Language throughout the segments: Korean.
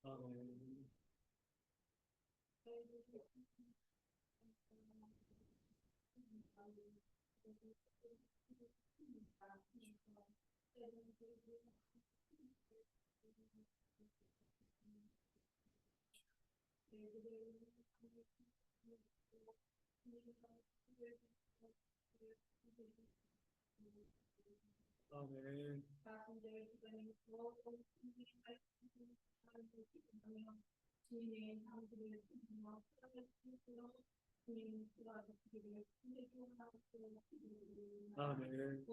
아멘. 아멘.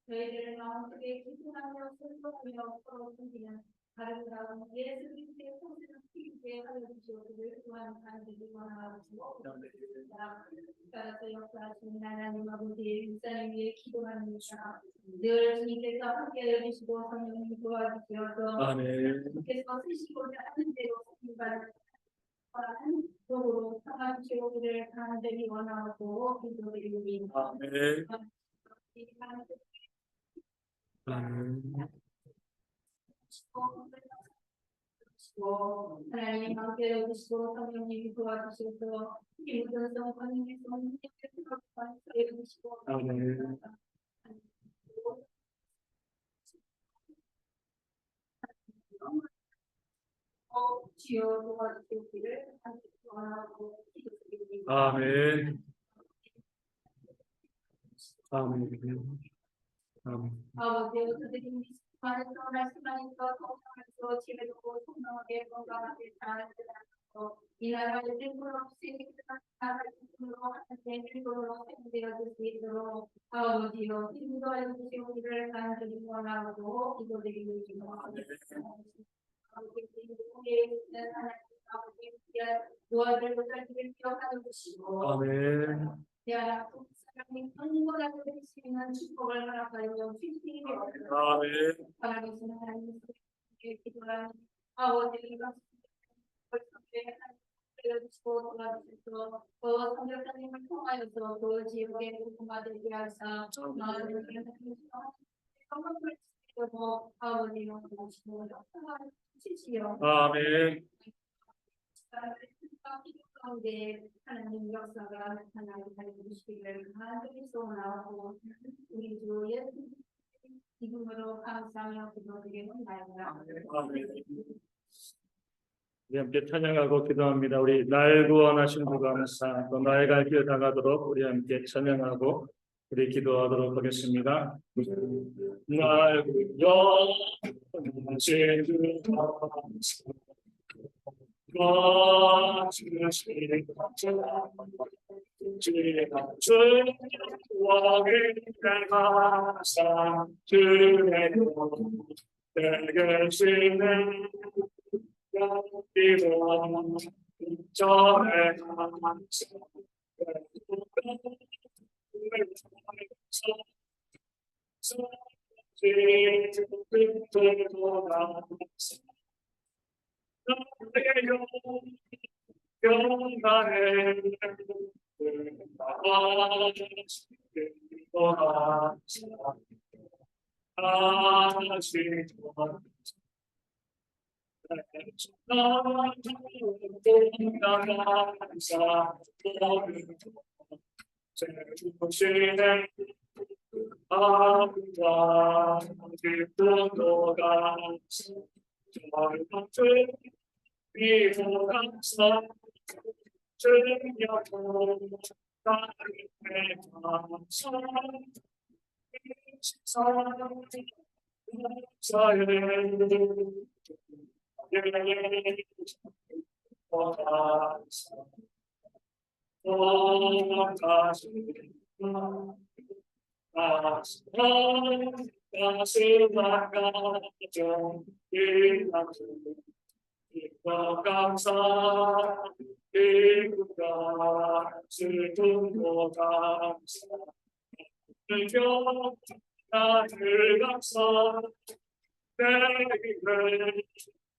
저희들을 마음속에 기도하며 슬퍼하며 서로 섬기는 아름다운 예수 그리스도의 성실한 피부에 하여주시옵기를 또한 간절히 원하옵시고 따라서 역사하시는 하나님 아버지 목사님 위해 기도합니다. 늘 주님께서 함께 해주시고 성령님 도와주시어서 주님께서 쓰시고자 하는 대로 쓰임받는 한쪽으로 삼아주시기를 간절히 원하고 기도드립니다. 하나님 함께 해주시고 성령님이 도와주셔서 이 모든 성령님의 성령께서 해주시고 주여 도와주시기를 원하고 기도드립니다. 아멘. 아멘. 아버지여 그들이 말씀을 말씀하니까 통성하면서 지혜롭고 통성하게 건강하게 자라서 이 나라의 뜻으로 없이 나라의 뜻으로 하나님의 뜻으로 생되어질 수 있도록 아버지여 인도하여 주시기를 간절히 원하고 기도드립니다. 아버지 우리의 하나님 아버지 도와줄 것을 기억하여 주시고 아멘. 하나님 한국어라고 되시는 축복을 허락하여 주시기 바라겠습니다. 하나님께 기도하는 아버지가 주시고 도와주셔서 성결사님을 통하여서 그 지역의 공부가되게 하사 마음을 성공을 지키고 아버지로 모시고 주시오. 아멘. 가운데 하나님 역사가 나타나게 해주시기를 간절히 소원하고 우리 주 예수 이름으로 감사하며 기도드리옵나이다. 우리 함께 찬양하고 기도합니다. 우리 날 구원하신 주 감사, 또 나의 갈 길 다가도록 우리 함께 찬양하고 우리 기도하도록 하겠습니다. 날 구원하신 주 감사,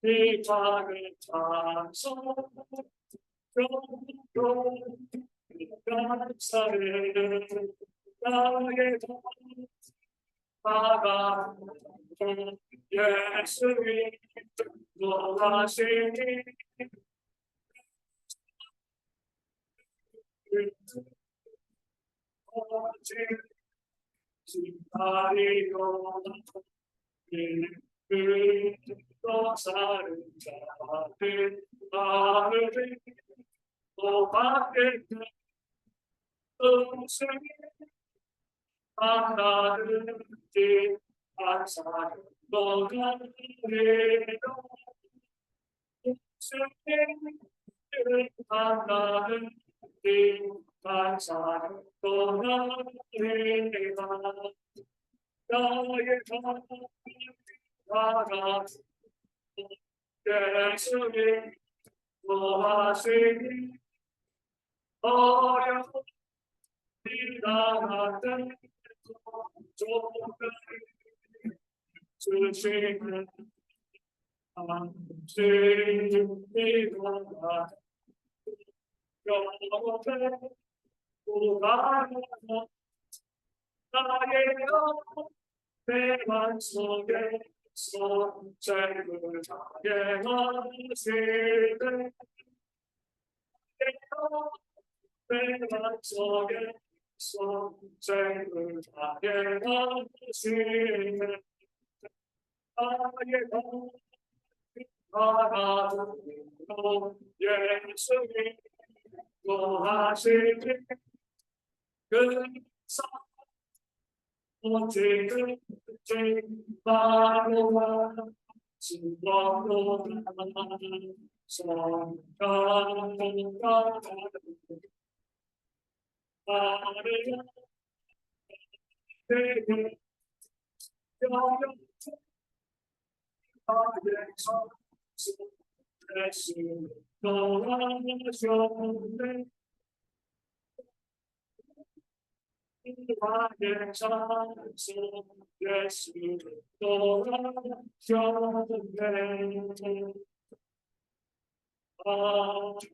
이 작은 찬송 감사를 나의 나가 예수님 노하시니 지파리로 사는 자들 마음을 또 받게 음성이 하나님께 감사를 너가 내려 음성이 하나님께 감사를 너가 내려 나의 나가 예수님 노하시니 어려운 나한테 주시는 주님이로다 영원해 구하는 나의 대만 속에서 죄를 다해 하시네 대만 속에서 죄를 다해 하시네 나의 하나님도 예수님 노하시니 그 오직 바로와 진정으로 성가가 나를 내게 영영 나의 천수 예수 노하셨네 나의 찬송 예수 노하셨네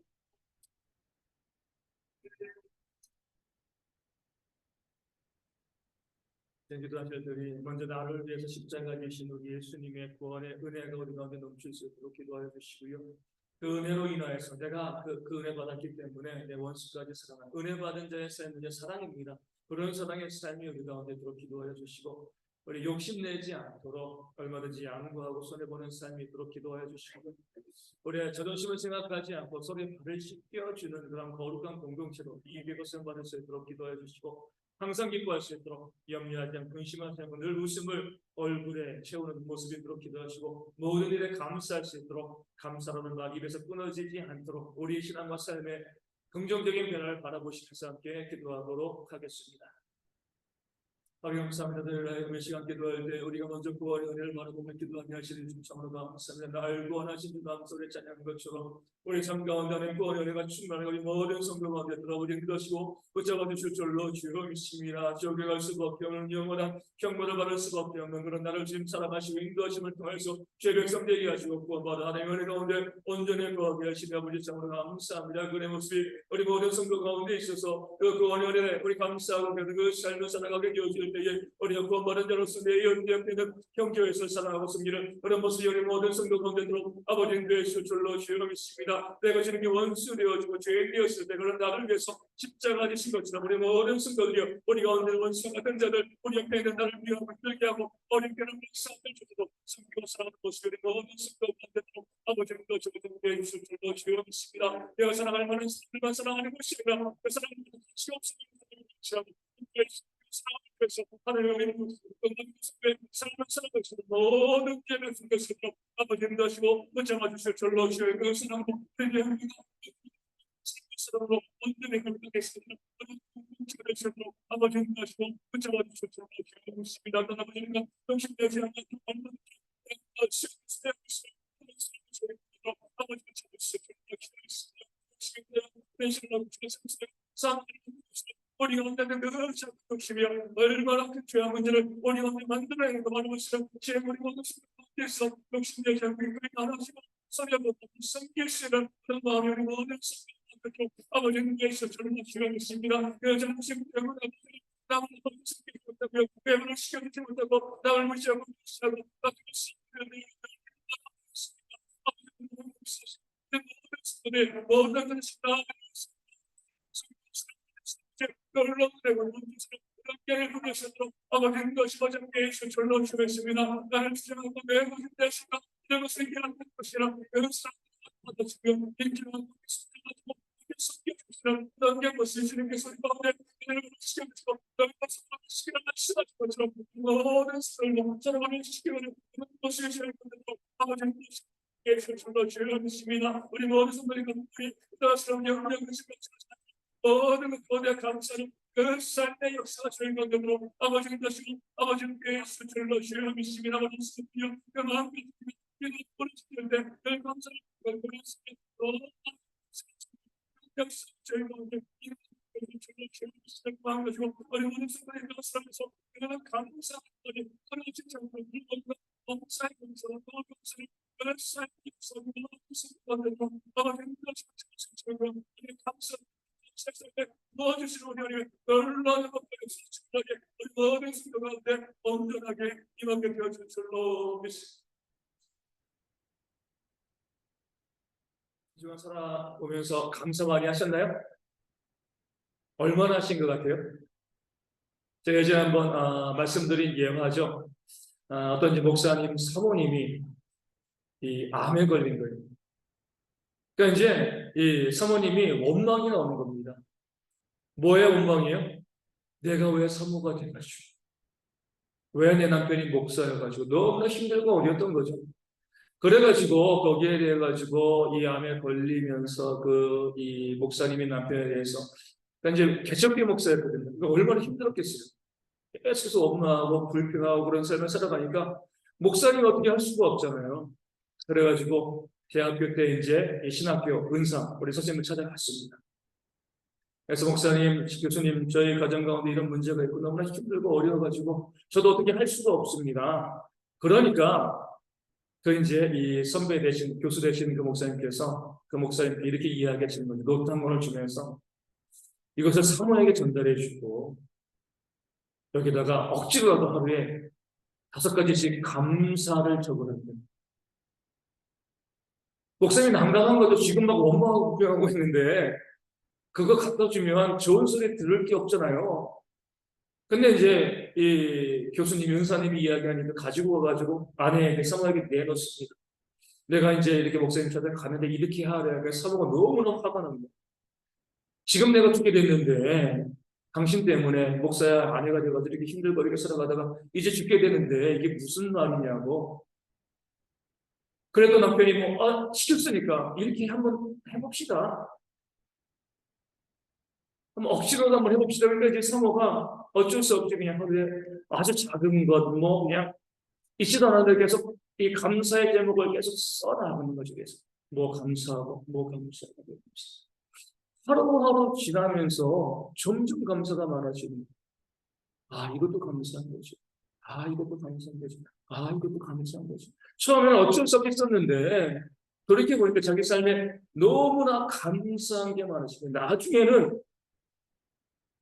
기도하실들이 먼저 나를 위해서 십자가 되신 우리 예수님의 구원의 은혜가 우리 가운데 넘칠 수 있도록 기도하여 주시고요. 그 은혜로 인하여서 내가 그 은혜 받았기 때문에 내 원수까지 사랑한 은혜 받은 자의 삶은 사랑입니다. 그런 사랑의 삶이 우리 가운데 들어 기도하여 주시고 우리 욕심내지 않도록 얼마든지 양보하고 손해보는 삶이 있도록 기도하여 주시고 우리의 자존심을 생각하지 않고 서로의 발을 씻겨주는 그런 거룩한 공동체로 이 예배것을 받을 수 있도록 기도하여 주시고 항상 기뻐할 수 있도록 염려하지 않고 근심하지 않고 늘 웃음을 얼굴에 채우는 모습이 있도록 기도하시고 모든 일에 감사할 수 있도록 감사라는 말 입에서 끊어지지 않도록 우리의 신앙과 삶의 긍정적인 변화를 바라보시면서 함께 기도하도록 하겠습니다. 하나님 감사합니다. 늘 이 시간 기도할 때 우리가 먼저 구원의 은혜를 바라보며 기도하게 하시는 주 참으로 감사합니다. 날 구원하신 주 감사를 찬양한 것처럼 우리 삶 가운데 하나님 구원의 은혜가 충만하게 우리 모든 성도 가운데 들어오게 기도하시고 붙잡아 주실 줄로 주여 믿습니다. 지옥에 갈 수밖에 없는 영원한 경고를 받을 수밖에 없는 그런 나를 지금 사랑하시고 인도하심을 통해서 죄 백성 되게 하시고 구원받아 하나님의 은혜 가운데 온전히 거하게 하시니 아버지 참으로 감사합니다. 그의 모습이 우리 모든 성도 가운데 있어서 그 구원의 은혜 우리 감사하고 그 삶을 살아가게 되어질 때에 우리가 구원받은 자로서 내 연대되는 형제에서 살아가고 섬기는 그런 모습이 우리 모든 성도 가운데 들어 아버지 되실 줄로 주여 믿습니다. 내가 지는 게 원수 되어지고 죄인 되었을 때 그런 나를 위해서 십자가 되신 것처럼 우리 모든 성도들이여 우리 가운데 원수 같은 자들 우리 옆에 있는 나를 위하고 힘들게 하고 어렵게는 역사를 주셔도 섬기고 살아가는 모습이 우리 모든 성도 가운데 들어 아버지 되실 줄로 주여 믿습니다. 내가 사랑할 만한 사람들만 사랑하는 것이라 그 사랑을 수 없으면 그래서 하나님의 삶을 살아가시는 모든 죄를 숨겼으며 아버지 인도하시고 붙잡아 주실 줄로 주여 그 사랑으로 되게 합니다. 사랑으로 온전히 감당했습니다. 아버지 인도하시고 붙잡아 주실 줄로 주여 믿습니다. 아버지가 정신되지 않는 아버지 우리가 온다면 그 작은 욕심이야 얼마나 큰 죄악인지를 우리가 만들어내는 거 말하고 있어요. 죄물이 모든 하나님께서 욕심내지 않고 이끌이 나눠지고 소리하고 섬길 수 있는 그런 마음이 우리 모든 성도들 아버지는 예수 저를 기도하겠습니다. 여자분신 때문에 남을 섬기지 못하고 배분을 시켜주지 못하고 남을 무시하고 무시하고 모든 것을 다 놀라우고 함께 보내셔도 아버지는 것이 가장 예수 절로 주겠습니다. 나를 주장하고 내 모든 대시가 내 것을 이해하는 것이라 여러 사람들마다 지금 인정하고 있습니다. 섬겨주시는 너의 것을 주님께서 우리 가운데 은혜를 시켜주시고 너의 것을 시키는 시간인 것처럼 모든 사람을 사랑하는 시키는 것을 시키는 것처럼 아버지는 예수 절로 주겠습니다. 우리 모든 성도들이 감사히 따스러운 영광을 모든 것에 감사는 그 삶의 역사가 저희 가운데로 아버지는 다시고 아버지는 예수 절로 주여 믿습니다. 아버지는 주여 그 마음이 버리시는데 그 감사를 버리시는 역사 저희 가운데 마음 가지고 우리 모든 순간에 감사하면서 그런 감사하는 하나님 진짜 감사의 감사를 감사를 그 삶의 역사를 감사를 아버지는 다시고 감사 도와주시는 우리 하나님 놀라운 법들을 우리 모든 순간에 온전하게 임하게 되어줄 줄로 믿습니다. 주간 살아오면서 감사 많이 하셨나요? 얼마나 하신 것 같아요? 제가 예전에 한번 말씀드린 예화죠. 어떤 이제 목사님 사모님이 이 암에 걸린 거예요. 그러니까 이제 이 사모님이 원망이 나오는 겁니다. 뭐의 원망이에요? 내가 왜 사모가 돼가지고 왜 내 남편이 목사여가지고 너무나 힘들고 어려웠던 거죠. 그래가지고 거기에 대해 가지고 이 암에 걸리면서 그 이 목사님의 남편에 대해서 그러니까 이제 개척교 목사였거든요. 그러니까 얼마나 힘들었겠어요. 계속해서 원망하고 불평하고 그런 삶을 살아가니까 목사님 어떻게 할 수가 없잖아요. 그래가지고 대학교 때 이제 신학교 은사 우리 선생님을 찾아갔습니다. 그래서 목사님, 교수님, 저희 가정 가운데 이런 문제가 있고 너무나 힘들고 어려워가지고 저도 어떻게 할 수가 없습니다. 그러니까 그 이제 이 선배 되신 교수 되신 그 목사님께서 그 목사님께 이렇게 이야기하시는 거죠. 노트 한 권을 주면서 이것을 사모에게 전달해주고 여기다가 억지로라도 하루에 5가지씩 감사를 적으는데 목사님이 난감한 거죠. 지금 막 원망하고 불평하고 있는데 그거 갖다 주면 좋은 소리 들을 게 없잖아요. 근데 이제 이 교수님, 윤사님이 이야기하니까 가지고 와가지고 아내에게 사모에게 내놓습니다. 내가 이제 이렇게 목사님 찾아가는데 이렇게 하래. 그래서 사모가 너무나 화가 납니다. 지금 내가 죽게 됐는데 당신 때문에 목사야 아내가 돼가지고 이렇게 힘들고 이렇게 살아가다가 이제 죽게 되는데 이게 무슨 말이냐고. 그래도 남편이 시켰으니까 이렇게 한번 해봅시다. 한번 억지로도 한번 해봅시다. 그러니까 이제 사모가 어쩔 수 없이 그냥 하루에 아주 작은 것, 그냥 있지도 않았는데 계속 이 감사의 제목을 계속 써나가는 거죠. 계속. 뭐 감사하고, 뭐 감사하고, 뭐 감사. 하루하루 지나면서 점점 감사가 많아지는 이것도 감사한 거지. 이것도 감사한 거지. 이것도 감사한 거지. 처음에는 어쩔 수 없이 썼는데 돌이켜보니까 자기 삶에 너무나 감사한 게 많아지고 나중에는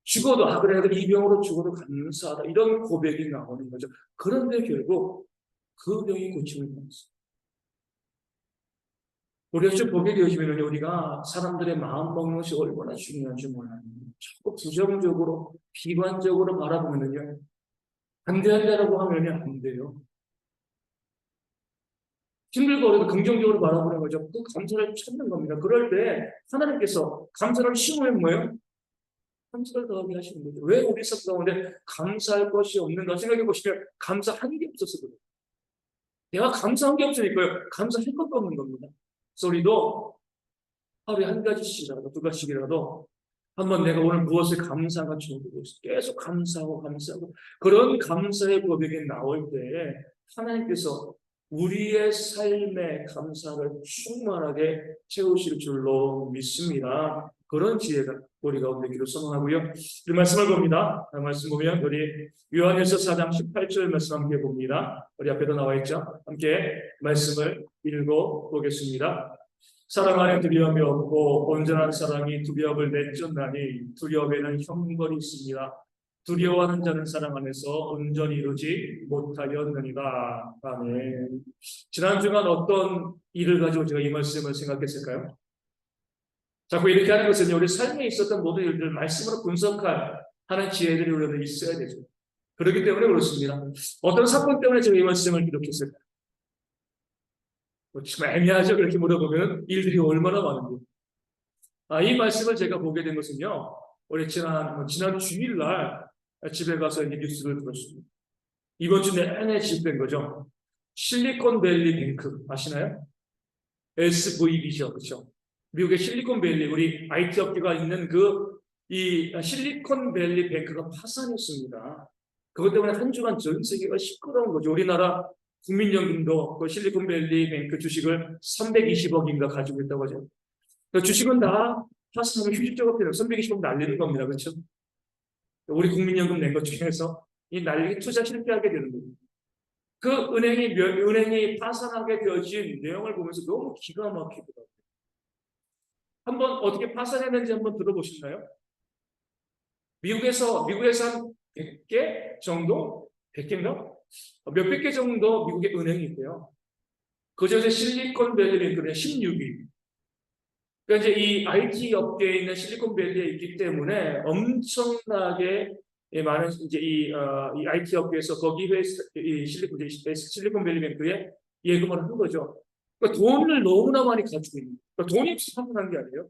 죽어도 그래 이 병으로 죽어도 감사하다 이런 고백이 나오는 거죠. 그런데 결국 그 병이 고침을 받았어요. 우리가 좀 보게 되어지면 우리가 사람들의 마음 먹는 것이 얼마나 중요한지 몰라요. 자꾸 부정적으로 비관적으로 바라보면요 안 된다라고 하면 안 돼요. 힘들고 어려도 긍정적으로 바라보는 거죠. 그 감사를 찾는 겁니다. 그럴 때 하나님께서 감사를 심으면 뭐예요? 감사를 더하게 하시는 거죠. 왜 우리 삶 가운데 감사할 것이 없는가 생각해 보시면 감사한 게 없어서 그래요. 내가 감사한 게 없으니까요. 감사할 것도 없는 겁니다. 그래서 우리도 하루에 1가지씩이라도 2가지씩이라도 한번 내가 오늘 무엇을 감사가 주는고 계속 감사하고 그런 감사의 고백이 나올 때 하나님께서 우리의 삶의 감사를 충만하게 채우실 줄로 믿습니다. 그런 지혜가 우리 가운데 있기를 소망하고요. 이 말씀을 봅니다. 말씀 보면 우리 요한일서 4장 18절 말씀 함께 봅니다. 우리 앞에도 나와 있죠. 함께 말씀을 읽어보겠습니다. 사랑 안에 두려움이 없고 온전한 사랑이 두려움을 내쫓나니 두려움에는 형벌이 있습니다. 두려워하는 자는 사랑 안에서 온전히 이루지 못하였느니라. 아멘. 지난 주간 어떤 일을 가지고 제가 이 말씀을 생각했을까요? 자꾸 이렇게 하는 것은 우리 삶에 있었던 모든 일들을 말씀으로 분석하는 지혜들이 우리에게 있어야 되죠. 그렇기 때문에 그렇습니다. 어떤 사건 때문에 제가 이 말씀을 기록했을까요? 좀 애매하죠. 그렇게 물어보면 일들이 얼마나 많은데. 이 말씀을 제가 보게 된 것은요. 우리 지난 주일날 집에 가서 이 뉴스를 들었습니다. 이번 주 내내 지속된 거죠. 실리콘밸리 뱅크 아시나요? SVB죠, 그렇죠? 미국의 실리콘밸리 우리 IT 업계가 있는 이 실리콘밸리 뱅크가 파산했습니다. 그것 때문에 한 주간 전 세계가 시끄러운 거죠. 우리나라 국민연금도 그 실리콘밸리 뱅크 주식을 320억인가 가지고 있다고 하죠. 그 주식은 다 파산하면 휴직자가 필요해요. 320억 날리는 겁니다, 그렇죠? 우리 국민연금 낸 것 중에서 이 날리기 투자 실패하게 되는 거예요. 그 은행이 파산하게 되어진 내용을 보면서 너무 기가 막히더라고요. 한번 어떻게 파산했는지 한번 들어보셨나요? 미국에서 한 100개 정도? 100개인가? 몇백 개 정도 미국의 은행이 있고요. 그중에서 실리콘밸리뱅크는 16위. 그러니까 이제 이 IT 업계에 있는 실리콘밸리에 있기 때문에 엄청나게 많은 이제 이 IT 업계에서 거기 이 실리콘밸리뱅크에 예금을 한 거죠. 그러니까 돈을 너무나 많이 가지고 있는 거예요. 그러니까 돈이 상당한 게 아니에요.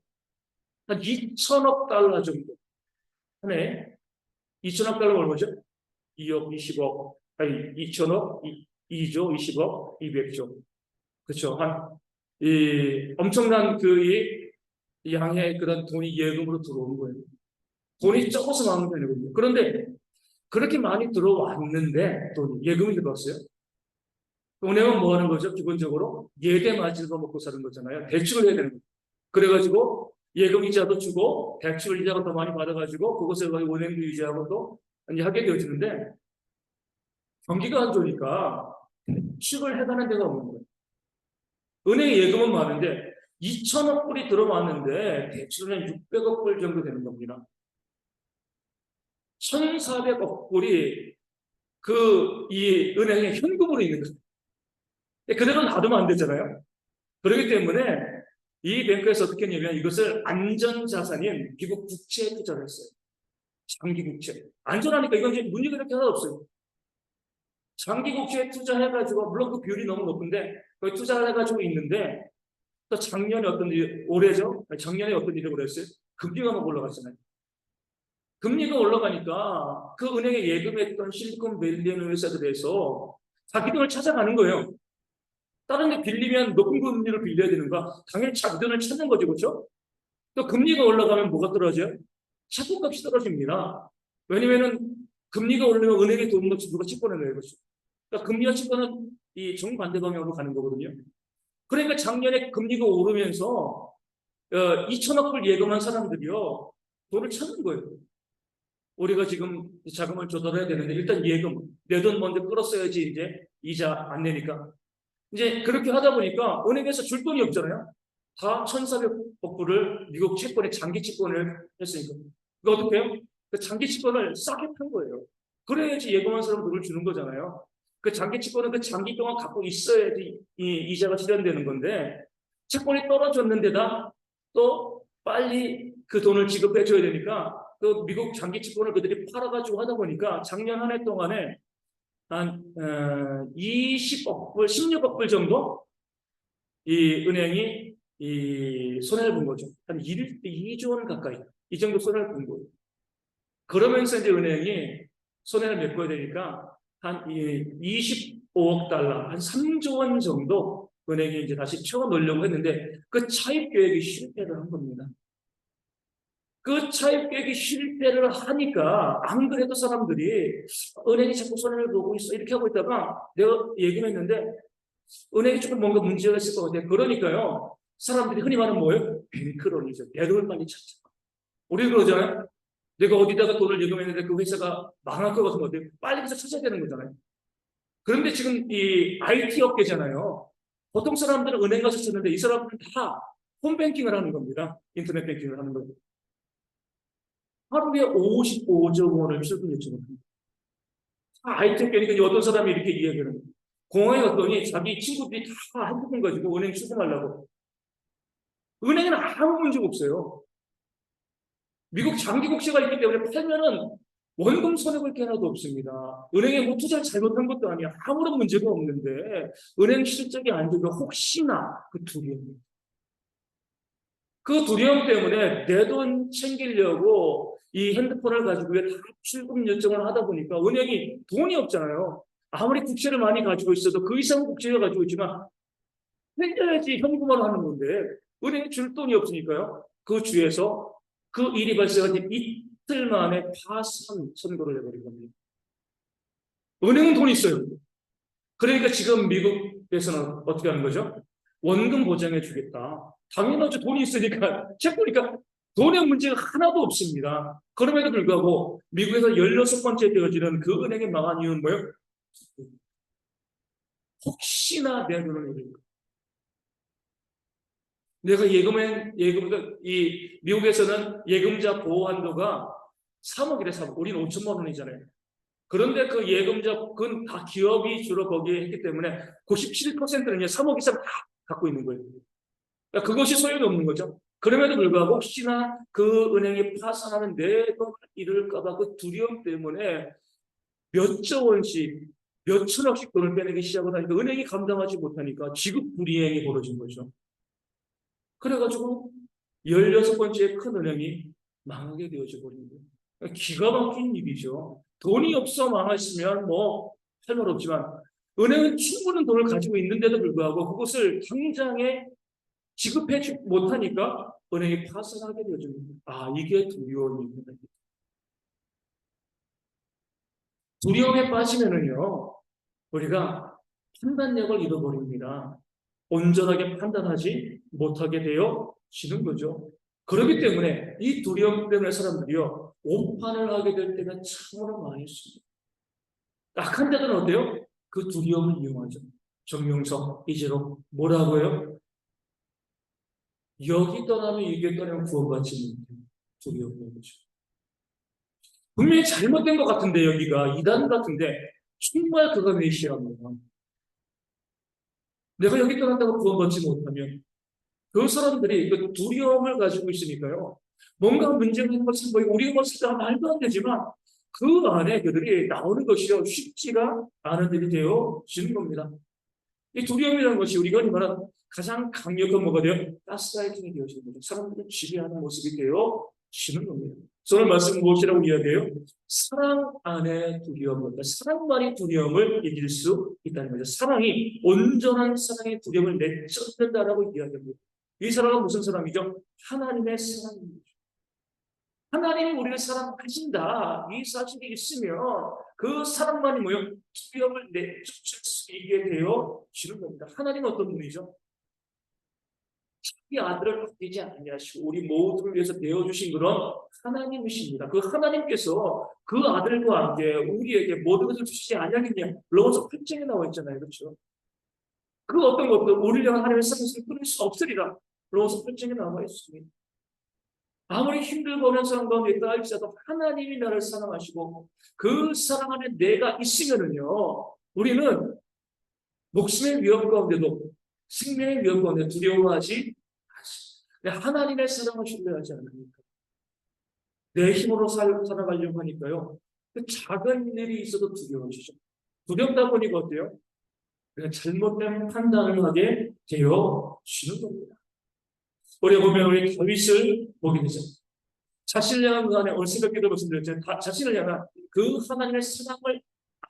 한 2천억 달러 정도. 한 해 2천억 달러 얼마죠? 2억 20억. 아니 2천억, 2조 20억, 200조. 그렇죠. 이 엄청난 이 양의 그런 돈이 예금으로 들어오는 거예요. 돈이 적어서 나오는 게 아니거든요. 그런데 그렇게 많이 들어왔는데 돈이 예금이 들어왔어요. 은행은 뭐 하는 거죠? 기본적으로 예대 마진으로 먹고 사는 거잖아요. 대출을 해야 되는 거예요. 그래가지고 예금 이자도 주고 대출 이자가 더 많이 받아가지고 그것을 가지고 은행도 유지하고 또 이제 하게 되어지는데 경기가 안 좋으니까 대출을 해가는 데가 없는 거예요. 은행 예금은 많은데 2천억 불이 들어왔는데 대출은 600억 불 정도 되는 겁니다. 1,400억 불이 이 은행에 현금으로 있는 거예요. 그대로 놔두면 안 되잖아요. 그렇기 때문에 이 뱅크에서 어떻게 했냐면 이것을 안전자산인 미국 국채에 투자를 했어요. 장기 국채. 안전하니까 이건 이제 문제가 그렇게 하나도 없어요. 장기 국채에 투자해가지고 물론 그 비율이 너무 높은데 거기 투자를 해가지고 있는데 또 작년에 어떤 일이 올해죠? 작년에 어떤 일이 벌어졌어요? 금리가 막 올라갔잖아요. 금리가 올라가니까 그 은행에 예금했던 실리콘밸리 회사들에서 자기 돈을 찾아가는 거예요. 다른 데 빌리면 높은 금리를 빌려야 되는가? 당연히 자기 돈을 찾는 거죠, 그렇죠? 또 금리가 올라가면 뭐가 떨어져요? 채권값이 떨어집니다. 왜냐면은 금리가 오르면 은행에 돈 넣지 누가 채권을 내요, 그러니까 금리와 채권은 이 정반대 방향으로 가는 거거든요. 그러니까 작년에 금리가 오르면서 2천억 불 예금한 사람들이요 돈을 찾는 거예요. 우리가 지금 자금을 조달해야 되는데 일단 예금 내 돈 먼저 끌었어야지 이제 이자 안 내니까 이제 그렇게 하다 보니까 은행에서 줄 돈이 없잖아요. 다 1,400억 불을 미국 채권에 장기 채권을 했으니까 그거 어떻게 해요? 그 장기 채권을 싸게 판 거예요. 그래야지 예금한 사람 돈을 주는 거잖아요. 그 장기 채권은 그 장기 동안 갖고 있어야지 이 이자가 실현되는 건데 채권이 떨어졌는데다 또 빨리 그 돈을 지급해 줘야 되니까 그 미국 장기 채권을 그들이 팔아가지고 하다 보니까 작년 한 해 동안에 한 20억 불, 16억 불 정도 이 은행이 이 손해를 본 거죠. 한 2조 원 가까이 이 정도 손해를 본 거예요. 그러면서 이제 은행이 손해를 메꿔야 되니까 한 25억 달러, 한 3조 원 정도 은행이 이제 다시 채워 넣으려고 했는데 그 차입 계획이 실패를 한 겁니다. 그 차입 계획이 실패를 하니까 안 그래도 사람들이 은행이 자꾸 손해를 보고 있어 이렇게 하고 있다가 내가 예금했는데 은행이 조금 뭔가 문제가 있을 것 같아요. 그러니까요 사람들이 흔히 말하는 뭐예요? 뱅크론이죠. 내 돈을 빨리 찾자. 우리 그러잖아요. 내가 어디다가 돈을 예금했는데 그 회사가 망할 것 같으면 어때요? 빨리 가서 찾아야 되는 거잖아요. 그런데 지금 이 IT 업계잖아요. 보통 사람들은 은행 가서 찾는데 이 사람들은 다 홈뱅킹을 하는 겁니다. 인터넷 뱅킹을 하는 거예요. 하루에 55조 원을 출금 요청합니다. IT 업계니까 어떤 사람이 이렇게 이야기를 합니다. 공항에 갔더니 자기 친구들이 다 핸드폰 가지고 은행 출금하려고. 은행에는 아무 문제가 없어요. 미국 장기 국채가 있기 때문에 팔면은 원금 손해볼 게 하나도 없습니다. 은행에 뭐 투자를 잘못한 것도 아니야. 아무런 문제가 없는데 은행 실적이 안 되면 혹시나 그 두려움 때문에 내 돈 챙기려고 이 핸드폰을 가지고 다 출금 요청을 하다 보니까 은행이 돈이 없잖아요. 아무리 국채를 많이 가지고 있어도 그 이상 국채를 가지고 있지만 챙겨야지 현금화를 하는 건데 은행에 줄 돈이 없으니까요. 그 주에서 그 일이 발생한 지 이틀 만에 파산 선고를 해버린 겁니다. 은행은 돈이 있어요. 그러니까 지금 미국에서는 어떻게 하는 거죠? 원금 보장해 주겠다. 당연하죠. 돈이 있으니까. 책 보니까 돈의 문제가 하나도 없습니다. 그럼에도 불구하고 미국에서 16번째 되어지는 그 은행이 망한 이유는 뭐예요? 혹시나 내 돈을 잃을까. 내가 이 미국에서는 예금자 보호 한도가 3억이래, 3억. 우리는 5천만 원이잖아요. 그런데 그 예금자, 그건 다 기업이 주로 거기에 했기 때문에 97%는요, 3억 이상 다 갖고 있는 거예요. 그러니까 그것이 소용이 없는 거죠. 그럼에도 불구하고 혹시나 그 은행이 파산하면 내 돈을 잃을까봐 그 두려움 때문에 몇 조 원씩, 몇 천억씩 돈을 빼내기 시작을 하니까 은행이 감당하지 못하니까 지급불이행이 벌어진 거죠. 그래가지고 16번째 큰 은행이 망하게 되어져 버린 거예요. 기가 막힌 일이죠. 돈이 없어 망했으면 뭐 할 말 없지만 은행은 충분한 돈을 가지고 있는데도 불구하고 그것을 당장에 지급해 못하니까 은행이 파산하게 되어집니다. 아, 이게 두려움입니다. 두려움에 빠지면은요, 우리가 판단력을 잃어버립니다. 온전하게 판단하지 못하게 되어지는 거죠. 그렇기 때문에 이 두려움 때문에 사람들이요, 오판을 하게 될 때가 참으로 많이 있습니다. 악한 자들은 어때요? 그 두려움을 이용하죠. 정명석, 이제로 뭐라고요? 여기 떠나면 이게 떠나면 구원받지 못해요. 두려움인 거죠. 분명히 잘못된 것 같은데 여기가 이단 같은데 정말 그가 메시아입니다. 내가 여기 떠난다고 구원받지 못하면 그 사람들이 그 두려움을 가지고 있으니까요. 뭔가 문제가 있는 것은 뭐 우리가 봤을 때 말도 안 되지만 그 안에 그들이 나오는 것이요 쉽지가 않은 일이 되어지는 겁니다. 이 두려움이라는 것이 우리가 말하는 가장 강력한 뭐가 돼요? 가스라이팅이 되어지는 거죠. 사람들을 지배하는 모습이 되어지는 겁니다. 오늘 말씀은 무엇이라고 이야기해요? 사랑 안에 두려움입니다. 사랑만이 두려움을 이길 수 있다는 거죠. 사랑이 온전한 사랑의 두려움을 내쫓는다라고 이야기합니다. 이 사랑은 무슨 사랑이죠? 하나님의 사랑입니다. 하나님이 우리를 사랑하신다. 이 사실이 있으면 그 사랑만이 뭐요? 두려움을 내쫓을 수 있게 되어지는 겁니다. 하나님은 어떤 분이죠? 자기 아들을 아끼지 않냐시고 우리 모두를 위해서 내어주신 그런 하나님이십니다. 그 하나님께서 그 아들과 함께 우리에게 모든 것을 주시지 않냐겠냐. 로마서 8장에 나와 있잖아요. 그렇죠? 그 어떤 것도 우리를 향한 하나님의 사랑을 끊을 수 없으리라. 로마서 8장에 나와 있습니다. 아무리 힘들고 어려운 상황 가운데 있다 할지라도 하나님이 나를 사랑하시고 그 사랑 안에 내가 있으면은요, 우리는 목숨의 위험 가운데도 생명의 위험 가운데 두려워하지 않습니다. 하나님의 사랑을 신뢰하지 않으니까 내 힘으로 살아가려고 하니까요, 그 작은 일이 있어도 두려워지죠. 두렵다 보니까 어때요? 그냥 잘못된 판단을 하게 되어지는 겁니다. 우리가 보면 우리 다윗을 보게 되죠. 자신을 향한 그 안에 오늘 새벽기도 말씀드렸죠. 자신을 향한 그 하나님의 사랑을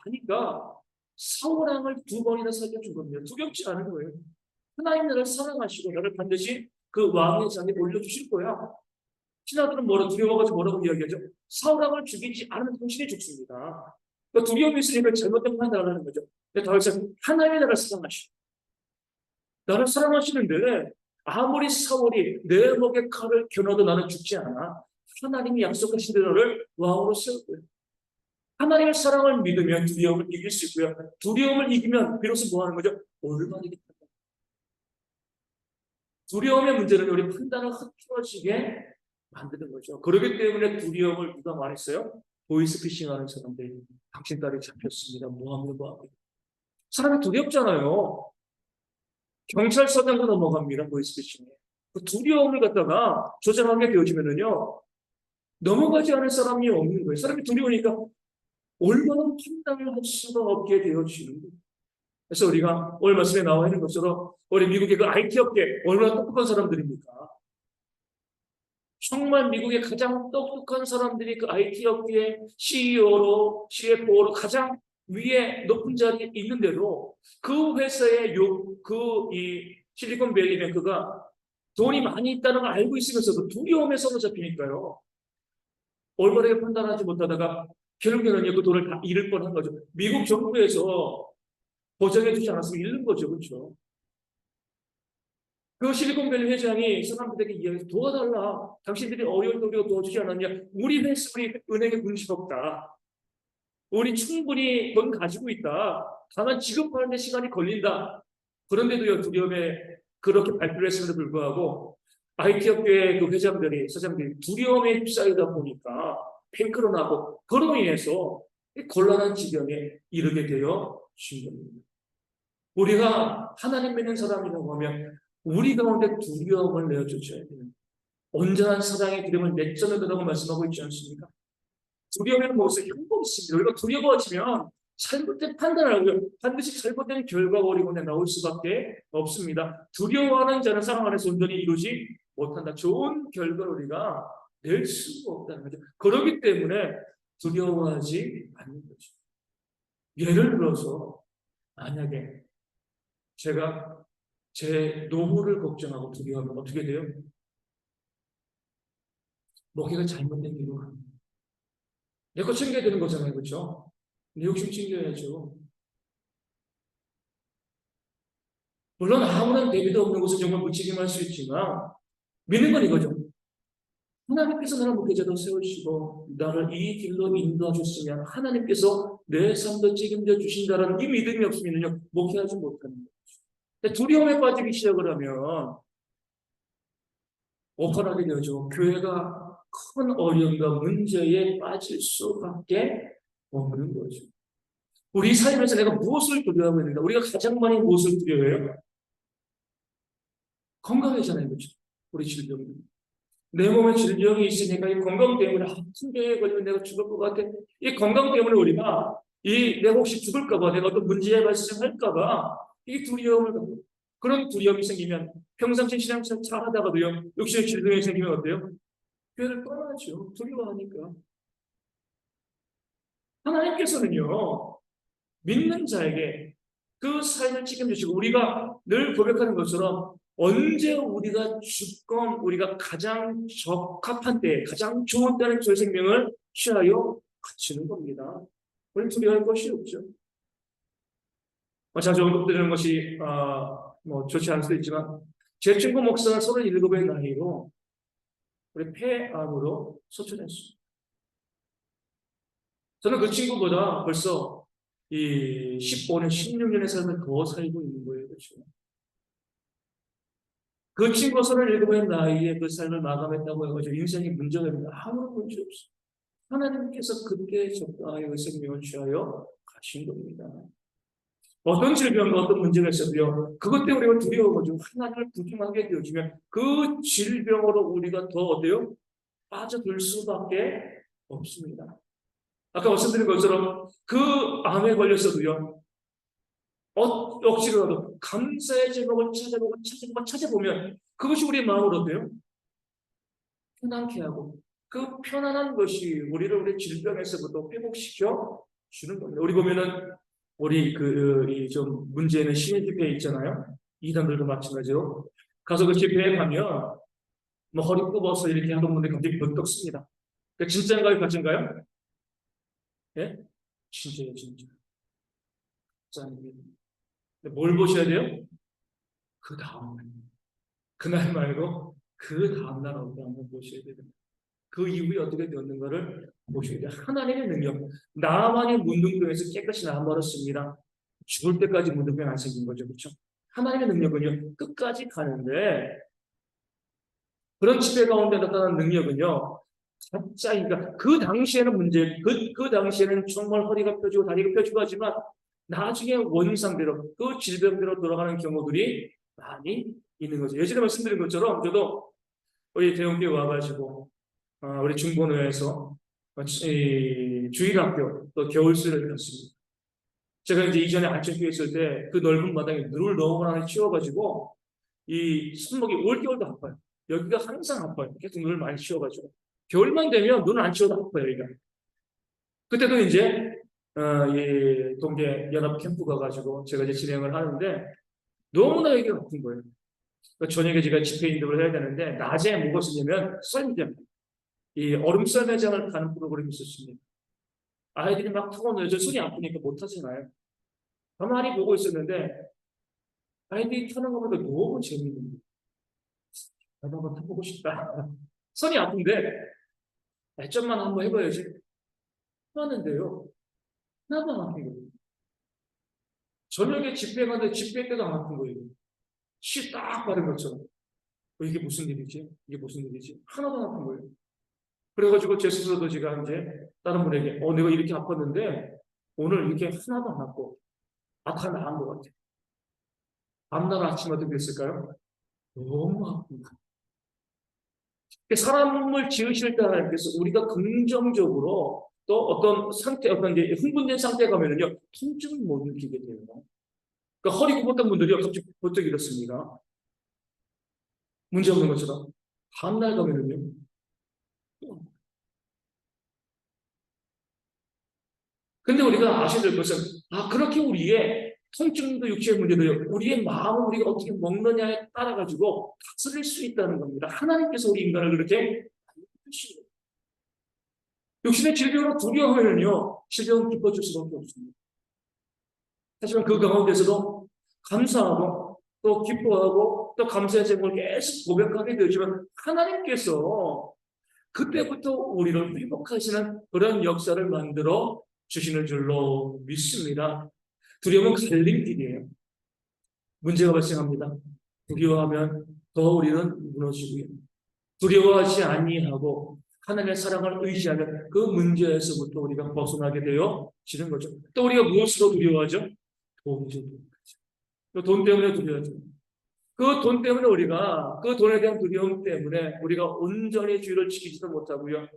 아니까 사울왕을 2번이나 살려준 겁니다. 두렵지 않은 거예요. 하나님 나를 사랑하시고 나를 반드시 그 왕의 자리에 올려주실 거야. 신하들은 두려워가지고 뭐라고 이야기하죠? 사울왕을 죽이지 않으면 당신이 죽습니다. 그러니까 두려움이 있으니까 잘못된 판단을 하는 거죠. 근데 다윗은 하나님이 나를 사랑하시고 나를 사랑하시는데 아무리 사울이 내 목에 칼을 겨눠도 나는 죽지 않아. 하나님이 약속하신 대로 너를 왕으로 세울 거예요. 하나님의 사랑을 믿으면 두려움을 이길 수 있고요. 두려움을 이기면 비로소 뭐 하는 거죠? 올바르게. 두려움의 문제는 우리 판단을 흐트러지게 만드는 거죠. 그렇기 때문에 두려움을 누가 말했어요? 보이스피싱 하는 사람들이 당신 딸이 잡혔습니다. 뭐합니까? 사람이 두렵잖아요. 경찰서장도 넘어갑니다. 보이스피싱에. 그 두려움을 갖다가 조장하게 되어지면은요, 넘어가지 않을 사람이 없는 거예요. 사람이 두려우니까 얼마나 판단을 할 수가 없게 되어지는 거예요. 그래서 우리가 오늘 말씀에 나와 있는 것처럼 우리 미국의 그 IT 업계 얼마나 똑똑한 사람들입니까? 정말 미국의 가장 똑똑한 사람들이 그 IT 업계의 CEO로, CFO로 가장 위에 높은 자리에 있는데도 그 회사의 이 실리콘밸리뱅크가 돈이 많이 있다는 걸 알고 있으면서도 두려움에 사로잡히니까요. 올바르게 판단하지 못하다가 결국에는 그 돈을 다 잃을 뻔한 거죠. 미국 정부에서 보장해 주지 않았으면 잃는 거죠. 그렇죠? 그 실리콘밸리 회장이 사람들에게 이야기해서 도와달라. 당신들이 어려울 때 우리가 도와주지 않았냐. 우리 회사, 우리 은행에 문제가 없다. 우리 충분히 돈 가지고 있다. 다만 지급하는데 시간이 걸린다. 그런데도요, 두려움에 그렇게 발표를 했음에도 불구하고 IT 업계의 그 회장들이, 사장들이 두려움에 휩싸이다 보니까 뱅크로 나고 그로 인해서 곤란한 지경에 이르게 되어 진 겁니다. 우리가 하나님 믿는 사람이라고 하면 우리 가운데 두려움을 내어주셔야 돼요. 온전한 사랑의 기름을 내전에 들라고 말씀하고 있지 않습니까? 두려움에는 무엇을 형벌이 있습니다. 우리가 두려워지면 잘못된 판단을 하고요. 반드시 잘못된 결과가 우리 가운데 나올 수밖에 없습니다. 두려워하는 자는 사랑 안에서 온전히 이루지 못한다. 좋은 결과를 우리가 낼 수가 없다는 거죠. 그렇기 때문에 두려워하지 않는 거죠. 예를 들어서 만약에 제가 제 노후를 걱정하고 두려워하면 어떻게 돼요? 목회가 잘못된 길로 갑니다. 내 거 챙겨야 되는 거잖아요. 그렇죠? 내 욕심 챙겨야죠. 물론 아무런 대비도 없는 것은 정말 무책임할 수 있지만 믿는 건 이거죠. 하나님께서 나를 목회자로 세우시고 나를 이 길로 인도하셨으면 하나님께서 내 삶도 책임져 주신다는 이 믿음이 없으면요 목회하지 못하는 거죠. 두려움에 빠지기 시작을 하면 오판하게 되죠. 교회가 큰 어려움과 문제에 빠질 수밖에 없는 거죠. 우리 삶에서 내가 무엇을 두려워하고 있는가? 우리가 가장 많이 무엇을 두려워해요? 건강이잖아요. 그렇죠? 우리 질병. 내 몸에 질병이 있으니까 이 건강 때문에 아픈 병에 걸리면 내가 죽을 것 같아. 이 건강 때문에 우리가 내가 혹시 죽을까 봐, 내가 어떤 문제에 발생할까 봐 이 두려움을 갖고 그런 두려움이 생기면 평상시 신앙생활 잘하다가도요. 육신의 질병이 생기면 어때요? 교회를 떠나죠. 두려워하니까. 하나님께서는요. 믿는 자에게 그 삶을 책임지시고 우리가 늘 고백하는 것처럼 언제 우리가 죽건 우리가 가장 적합한 때, 가장 좋은 때는 저의 생명을 취하여 바치는 겁니다. 우리는 두려워할 것이 없죠. 자주 언급드리는 것이 뭐 좋지 않을 수도 있지만 제 친구 목사가 37의 나이로 우리 폐암으로 소천했습니다. 저는 그 친구보다 벌써 이 15년, 16년의 삶을 더 살고 있는 거예요. 그렇죠? 그 친구가 37의 나이에 그 삶을 마감했다고 해가지고 인생이 문제가 있는데 아무런 문제 없어요. 하나님께서 그때 적당하게 생명을 취하여 가신 겁니다. 어떤 질병과 어떤 문제가 있어도요. 그것 때문에 우리가 두려워가지고 하나님을 부정하게 되어지면 그 질병으로 우리가 더 어때요? 빠져들 수밖에 없습니다. 아까 말씀드린 것처럼 그 암에 걸렸어도요. 억지로라도 감사의 제목을 찾아보면 그것이 우리의 마음을 어때요? 편안케 하고 그 편안한 것이 우리를 우리 질병에서부터 회복시켜 주는 겁니다. 우리 보면은 우리 좀 문제는 신의 집회에 있잖아요. 이단들도 마찬가지로 가서 그 집회에 가면 뭐 허리 굽어서 이렇게 하는 분들이 갑자기 번떡 씁니다. 진짜인가요, 가짜인가요? 예? 진짜예요, 진짜. 가짜입니다. 뭘 보셔야 돼요? 그 다음 날. 그날 말고 그 다음 날 어디 한번 보셔야 됩니다. 그 이후에 어떻게 되었는가를 보셔야 돼요. 하나님의 능력. 나만이 문둥병에서 깨끗이 나아버렸습니다. 죽을 때까지 문둥병 안 생긴 거죠. 그렇죠? 하나님의 능력은요, 끝까지 가는데, 그런 집회 가운데 나타난 능력은요, 가짜니까 그 당시에는 그 당시에는 정말 허리가 펴지고 다리가 펴지고 하지만 나중에 원상대로 그 질병대로 돌아가는 경우들이 많이 있는 거죠. 예전에 말씀드린 것처럼 저도 우리 대형교회 와가지고 우리 중본회에서 주일학교 또 겨울수를 들었습니다. 제가 이제 이전에 안천교회 있을 때 그 넓은 마당에 눈을 너무 많이 치워가지고 이 손목이 올겨울도 아파요. 여기가 항상 아파요. 계속 눈을 많이 치워가지고 겨울만 되면 눈을 안 치워도 아파요. 여기가. 그때도 이제 이 동계 연합 캠프 가가지고 제가 이제 진행을 하는데 너무나 여기가 아픈 거예요. 그러니까 저녁에 제가 집회 인도를 해야 되는데 낮에 뭐가 있었냐면 썰매장, 이 얼음 썰매장을 가는 프로그램이 있었습니다. 아이들이 막 타고 놀죠. 손이 아프니까 못 타잖아요. 가만히 보고 있었는데 아이들이 타는 것보다 너무 재밌는 거예요. 나도 한번 타보고 싶다. 손이 아픈데 발전만 한번 해봐야지. 하는데요. 하나도 안 아픈 거예요. 저녁에 집회 가는데 집회 때도 안 아픈 거예요. 씨 딱 바른 것처럼. 이게 무슨 일이지? 이게 무슨 일이지? 하나도 안 아픈 거예요. 그래가지고 제 스스로도 제가 이제 다른 분에게 내가 이렇게 아팠는데 오늘 이렇게 하나도 안 아프고 다 나은 것 같아. 다음날 아침 어떻게 됐을까요? 너무 아픕니다. 사람을 지으실 때 하나님께서 우리가 긍정적으로 또 어떤 상태, 어떤 이제 흥분된 상태에 가면은요, 통증을 못 느끼게 돼요. 그러니까 허리 굽었던 분들이 갑자기 벌떡 일었습니다. 문제 없는 것처럼. 다음날 가면은요, 근데 우리가 아셔야 될 것은, 그렇게 우리의 통증도 육체의 문제도요, 우리의 마음을 우리가 어떻게 먹느냐에 따라가지고 다스릴 수 있다는 겁니다. 하나님께서 우리 인간을 그렇게 만드시고, 육신의 질병으로 두려워하면요, 질병은 기뻐질 수밖에 없습니다. 하지만 그 가운데서도 감사하고, 또 기뻐하고, 또 감사의 제목을 계속 고백하게 되지만, 하나님께서 그때부터 우리를 회복하시는 그런 역사를 만들어 주시는 줄로 믿습니다. 두려움은 갈림길이에요. 문제가 발생합니다. 두려워하면 더 우리는 무너지고요. 두려워하지 아니하고 하나님의 사랑을 의지하면 그 문제에서부터 우리가 벗어나게 되어지는 거죠. 또 우리가 무엇으로 두려워하죠? 돈 때문에 두려워하죠. 그 돈 때문에 우리가 그 돈에 대한 두려움 때문에 우리가 온전히 주의를 지키지도 못하고요.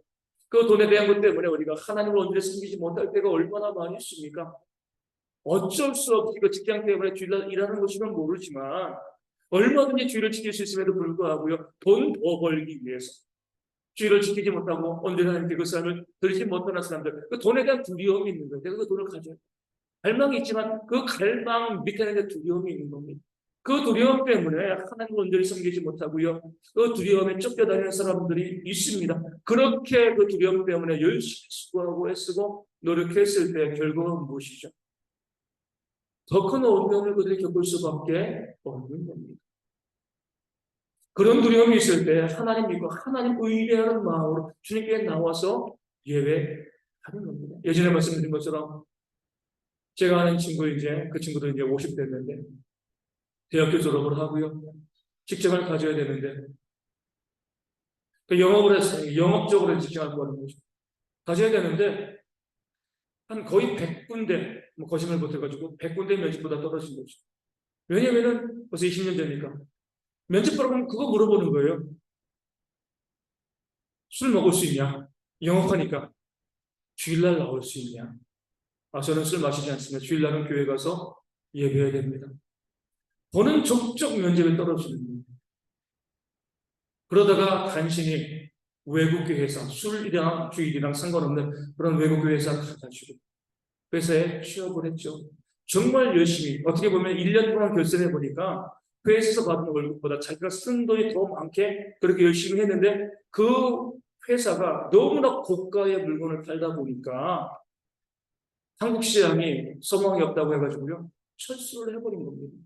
그 돈에 대한 것 때문에 우리가 하나님을 온전히 섬기지 못할 때가 얼마나 많이 있습니까? 어쩔 수 없이 그 직장 때문에 주일날 일하는 것이면 모르지만 얼마든지 주의를 지킬 수 있음에도 불구하고요. 돈 더 벌기 위해서 주의를 지키지 못하고 언제나 하나님께 그 삶을 들지 못하는 사람들, 그 돈에 대한 두려움이 있는 거예요. 내가 그 돈을 가져야 돼. 갈망이 있지만 그 갈망 밑에는 두려움이 있는 겁니다. 그 두려움 때문에 하나님을 온전히 섬기지 못하고요. 그 두려움에 쫓겨다니는 사람들이 있습니다. 그렇게 그 두려움 때문에 열심히 수고하고 애쓰고 노력했을 때 결국은 무엇이죠? 더 큰 어려움을 그들이 겪을 수밖에 없는 겁니다. 그런 두려움이 있을 때 하나님 믿고 하나님 의뢰하는 마음으로 주님께 나와서 예배하는 겁니다. 예전에 말씀드린 것처럼 제가 아는 친구 그 친구도 이제 50 됐는데 대학교 졸업을 하고요. 직장을 가져야 되는데 그 영업을 했어요. 영업적으로 직장을 구하는 거죠. 가져야 되는데 한 거의 100군데 거짓말 못해가지고 100군데 면접보다 떨어진 거죠. 왜냐면은 벌써 20년 전이니까 면접 보러 가면 그거 물어보는 거예요. 술 먹을 수 있냐? 영업하니까 주일날 나올 수 있냐? 저는 술 마시지 않습니다. 주일날은 교회 가서 예배해야 됩니다. 보는 족족 면접에 떨어지는 거예요. 그러다가 간신히 외국계 회사, 술이랑 주일이랑 상관없는 그런 외국계 회사 가가지고 회사에 취업을 했죠. 정말 열심히, 어떻게 보면 1년 동안 결선해 보니까 회사에서 받은 월급보다 자기가 쓴 돈이 더 많게 그렇게 열심히 했는데 그 회사가 너무나 고가의 물건을 팔다 보니까 한국 시장이 소망이 없다고 해가지고요. 철수를 해버린 겁니다.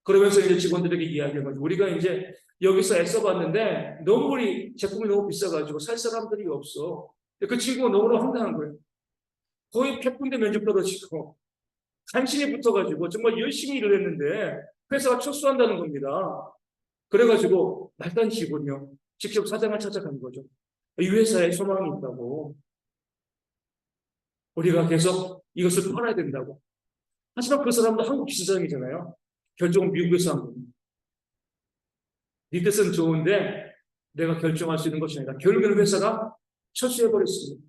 그러면서 이제 직원들에게 이야기해가지고 우리가 이제 여기서 애써봤는데 너무 우리 제품이 너무 비싸가지고 살 사람들이 없어. 그 친구가 너무나 황당한 거예요. 거의 100군데 면접 떨어지고 간신히 붙어가지고 정말 열심히 일을 했는데 회사가 철수한다는 겁니다. 그래가지고 말단 시군요. 직접 사장을 찾아간 거죠. 이 회사에 소망이 있다고. 우리가 계속 이것을 팔아야 된다고. 하지만 그 사람도 한국 지사장이잖아요. 결정은 미국에서 한 겁니다. 네 뜻은 좋은데 내가 결정할 수 있는 것이 아니다. 결국에는 회사가 철수해버렸습니다.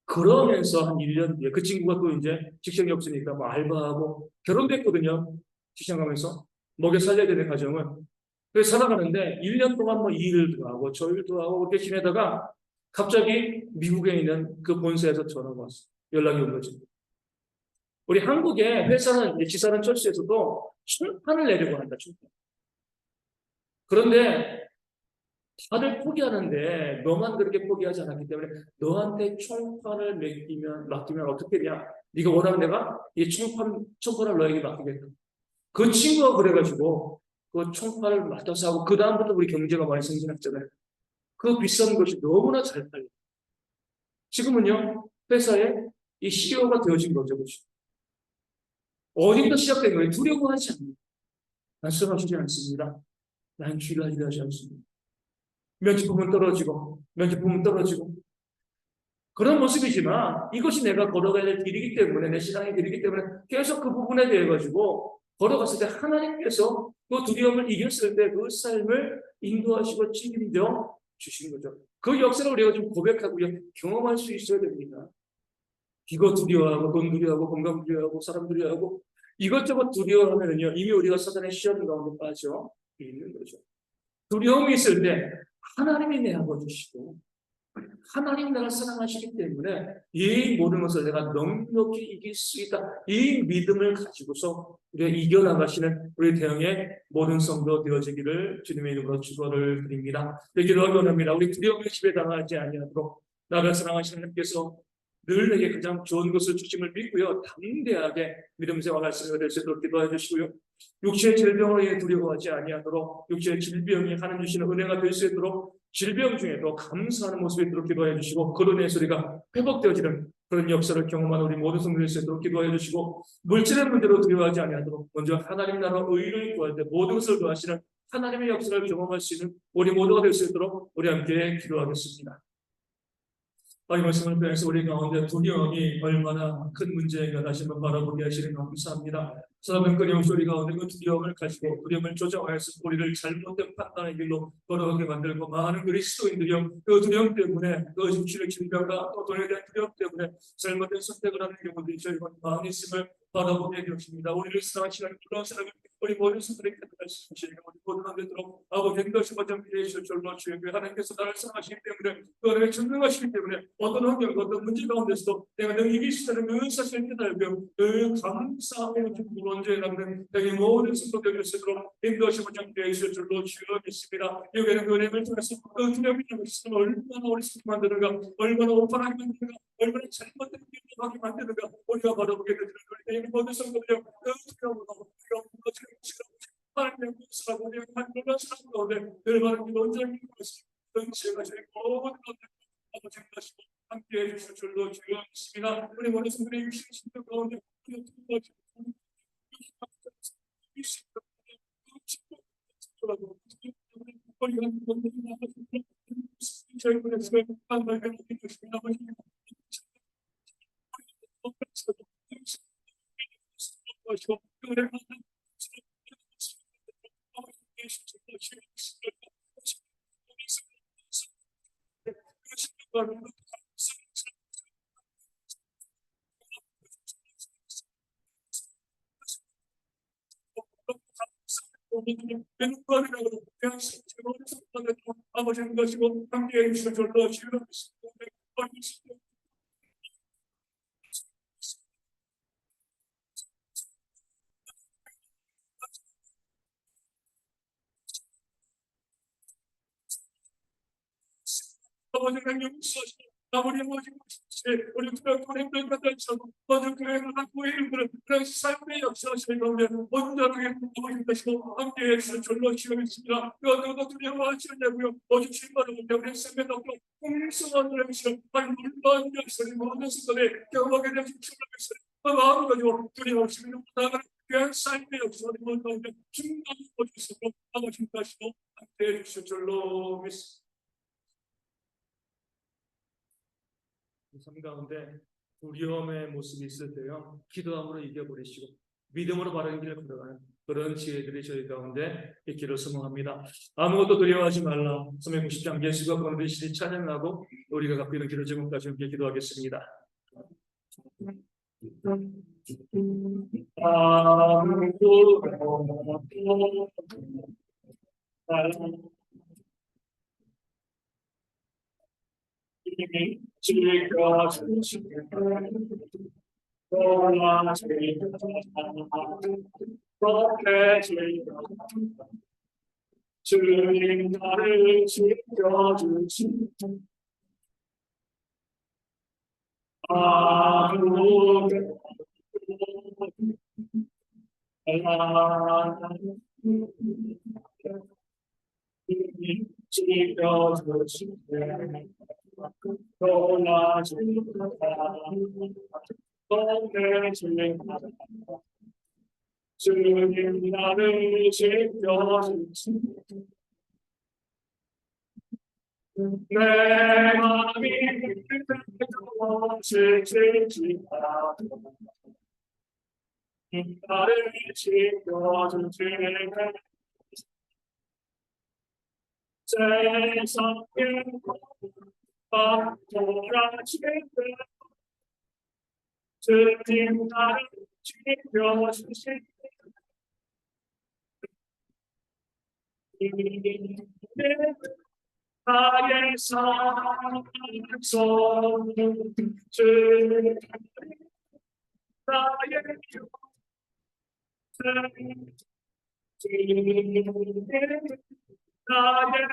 그러면서 한 1년 뒤에 그 친구가 또 이제 직장이 없으니까 뭐 알바하고 결혼도 했거든요. 직장 가면서 먹여 살려야 되는 가정은. 그래서 살아가는데 1년 동안 뭐 일도 하고 저 일도 하고 그렇게 지내다가 갑자기 미국에 있는 그 본사에서 전화가 왔어요. 연락이 온 거죠. 우리 한국의 회사는 지사는 철수에서도 총판을 내려고 한다. 총판. 그런데 다들 포기하는데 너만 그렇게 포기하지 않았기 때문에 너한테 총판을 맡기면 어떻게 되냐? 네가 원하는 내가 이 총판을 너에게 맡기겠다. 그 친구가 그래가지고 그 총판을 맡아서 하고 그 다음부터 우리 경제가 많이 성장했잖아요. 그 비싼 것이 너무나 잘 팔려. 지금은요 회사에 이 CEO가 되어진 거죠, 그렇죠? 어디부터 시작된 거예요? 두려워하지 않는. 말씀하시지 않습니다. 난 주의를 하지 않습니다. 면제품은 떨어지고 그런 모습이지만 이것이 내가 걸어가야 될 길이기 때문에 내 신앙의 길이기 때문에 계속 그 부분에 대해 가지고 걸어갔을 때 하나님께서 그 두려움을 이겼을 때 그 삶을 인도하시고 책임져 주신 거죠. 그 역사를 우리가 좀 고백하고요 경험할 수 있어야 됩니다. 이거 두려워하고 돈 두려워하고 건강 두려워하고 사람 두려워하고 이것저것 두려워하면요 이미 우리가 사단의 시험 가운데 빠져 있는 거죠. 두려움이 있을 때 하나님이 내 아버지시고 하나님 나를 사랑하시기 때문에 이 모든 것을 내가 넉넉히 이길 수 있다. 이 믿음을 가지고서 우리가 이겨나가시는 우리 대형의 모든 성도 되어지기를 주님의 이름으로 축원을 드립니다. 기도하기 원합니다. 우리 두려움의 집에 당하지 아니하도록 나를 사랑하시는 하나님께서 늘 내게 가장 좋은 것을 주심을 믿고요. 담대하게 믿음 생활할 수 있도록 기도해 주시고요. 육체의 질병을 위해 두려워하지 아니하도록 육체의 질병이 하나님 주시는 은혜가 될 수 있도록 질병 중에도 감사하는 모습이 있도록 기도해 주시고 거론의 소리가 회복되어지는 그런 역사를 경험하는 우리 모든 성도들 수 있도록 기도해 주시고 물질의 문제로 두려워하지 아니하도록 먼저 하나님 나라 의를 구할 때 모든 것을 도하시는 하나님의 역사를 경험할 수 있는 우리 모두가 될 수 있도록 우리 함께 기도하겠습니다. 이 말씀을 통해서 우리 가운데 두려움이 얼마나 큰 문제인가 다시 한번 바라보게 하시는 감사합니다. 사람은 끊임없이 우리 가운데 그 두려움을 가지고 두려움을 조장하여서 우리를 잘못된 판단의 길로 걸어가게 만들고 많은 그리스도인들이요 그 두려움 때문에 그 정치적 질병과 또 돈에 대한 두려움 때문에 잘못된 선택을 하는 경우들이 저희가 많이 있음을 바라보게 되었습니다. 우리를 사랑하시는 그런 사람을 우리 모든 성도들에게 말씀하시는 우리 모든 한데도록 아버지 것이 먼저 피해 주실 줄로 주여 하나님께서 나를 사랑하시기 때문에 그 하나님의 전능하시기 때문에 어떤 환경 어떤 문제 가운데서도 내가 늘 이길 수 있다는 그 사실을 깨달으며 그 감사함의 기쁨으로 언제 남는 내게 모든 성도들을 스스로 인도하시 먼저 피해 주실 줄로 주여 믿습니다. 여기에는 그 은혜를 통해서 그 두려움이 있으면 얼마나 어리석게 만드는가 얼마나 오판하게 만드는가 얼마나 잘못된 길로 가게 만드는가 우리가 바라보게 되는 우리 모든 성도들이 그 두려움으로 하나님의 목사가 우리의 한국의 사람 가운데 늘 바른 길 온전히 것이 은혜가 저희 모든 아버지가 하시고 함께해 주실 줄로 주여 믿습니다. 우리 모든 성도들의 육신 신도 가운데 아버지는 것이고 함께해 주실 줄로 주여 믿습니다. 아버지는 용서하시고 아무리 모든 것이 우리 그런 힘든 것들처럼 모든 그런 갖고 있는 그런 삶의 역사를 가운데 온전하게 모든 것이고 함께해서 졸로 시험했습니다. 그것도 두려워하지 않냐고요. 오직 주님만을 우리 생명 앞으로 풍성한 것을 놀라운 역사를 모든 순간에 경험하게 되신 주님께서 그 마음을 가지고 두려워하지 못하는 귀한 삶의 역사를 가운데 충만히 보여주시고 아버지 다시도 함께해 주실 줄로 믿습니다. 삶 가운데 두려움의 모습이 있을 때요, 기도함으로 이겨버리시고 믿음으로 바른 길을 걸어가는 그런 지혜들이 저희 가운데 있기를 소망합니다. 아무것도 두려워하지 말라. 390장 예수가 보내주시니 찬양하고 우리가 갖고 있는 기도 제목까지 함께 기도하겠습니다. 아무것도 주님 나를 지켜주시니 아무것도 주님 나를 지켜주시니 내 마음이 지치지마 나를 지켜주시네 세상에 돌아지네 주님 나를 지켜주시네 나의 삶 속 주님 나의 주님 나의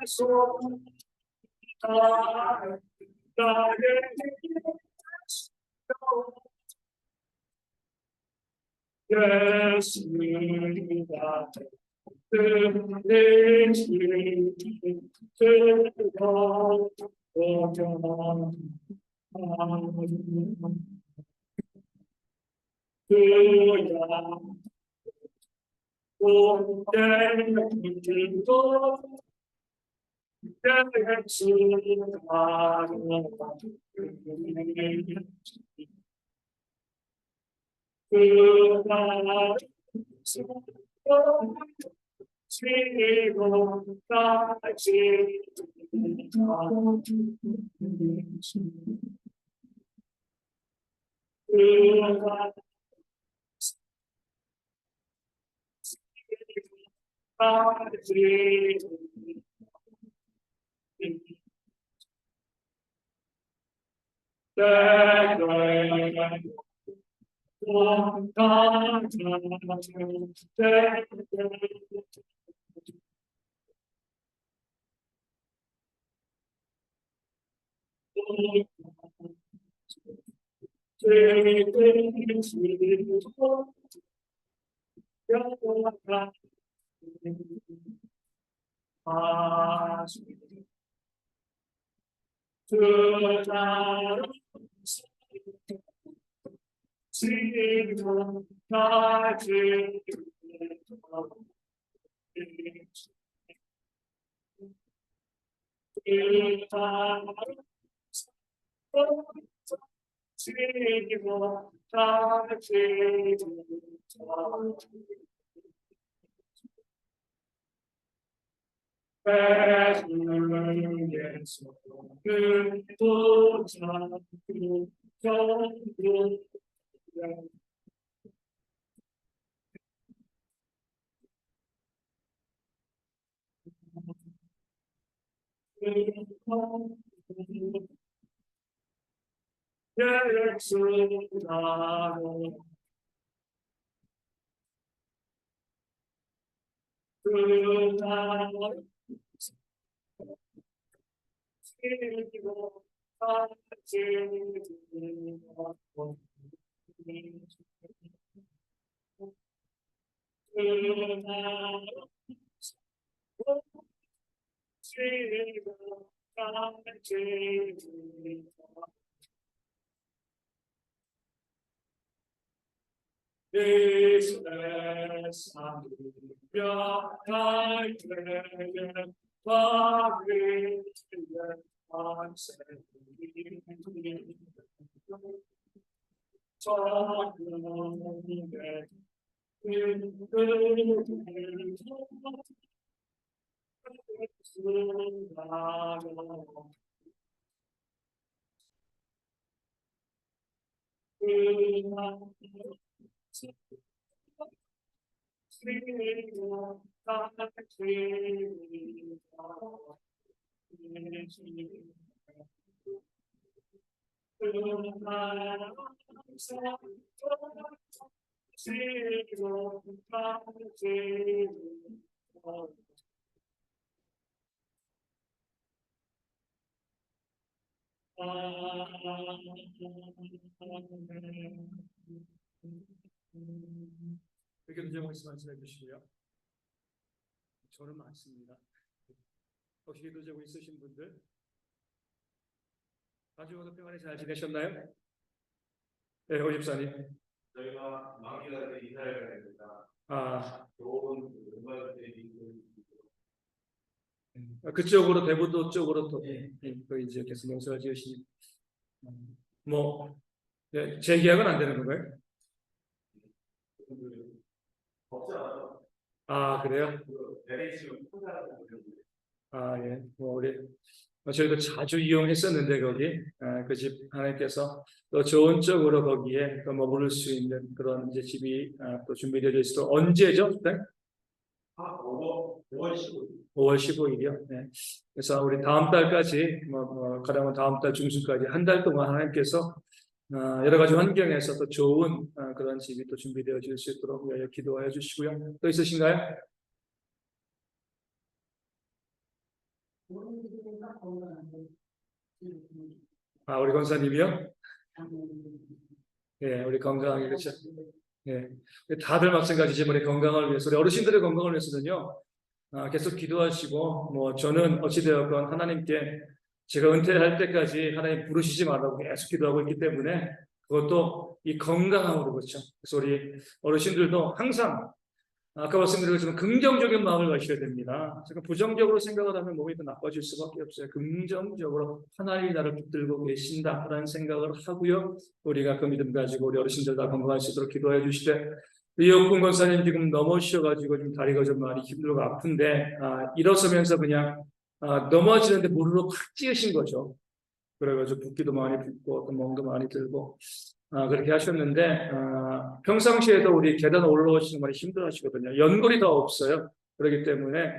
손 나의 예수가 이렇게 문제 말씀해 주시고요. 저는 많습니다. 혹시 기도 제목 있으신 분들? 가족과 평안히 잘 지내셨나요? 네, 오 집사님. 저희가 만기가 때 이사를 가야 됩니다. 좋은 음악들이 그쪽으로 대부도 쪽으로 또 이제 계속 농사를 지으시니 재계약은 안 되는 건가요? 없잖아요. 그래요? LH는 혼자라고 부르는데 예. 저희도 자주 이용했었는데 거기 그 집 하나님께서 또 좋은 쪽으로 거기에 또 머무를 수 있는 그런 이제 집이 또 준비되어 있어. 언제죠? 네? 5월 15일. 5월 15일이요. 네. 그래서 우리 다음 달까지 가령은 다음 달 중순까지 한 달 동안 하나님께서 여러 가지 환경에서 또 좋은 그런 집이 또 준비되어 질 수 있도록 기도하여 주시고요. 또 있으신가요? 우리 권사님이요? 예, 우리 건강하게 그렇죠. 예, 다들 마찬가지지만 우리 건강을 위해서, 우리 어르신들의 건강을 위해서는요, 계속 기도하시고, 저는 어찌되었건 하나님께 제가 은퇴할 때까지 하나님 부르시지 말라고 계속 기도하고 있기 때문에 그것도 이 건강함으로 그렇죠. 그래서 우리 어르신들도 항상 아까 말씀드렸지만 긍정적인 마음을 가셔야 됩니다. 제가 부정적으로 생각을 하면 몸이 더 나빠질 수밖에 없어요. 긍정적으로 하나님이 나를 붙들고 계신다라는 생각을 하고요. 우리가 그 믿음 가지고 우리 어르신들 다 건강할 수 있도록 기도해 주시되, 이혁군 권사님 지금 넘어지셔가지고 좀 다리가 좀 많이 힘들고 아픈데 일어서면서 그냥 넘어지는데 무릎으로 팍 찌으신 거죠. 그래가지고 붓기도 많이 붓고 또 멍도 많이 들고 그렇게 하셨는데 평상시에도 우리 계단 올라오시는 많이 힘들어 하시거든요. 연골이 더 없어요. 그렇기 때문에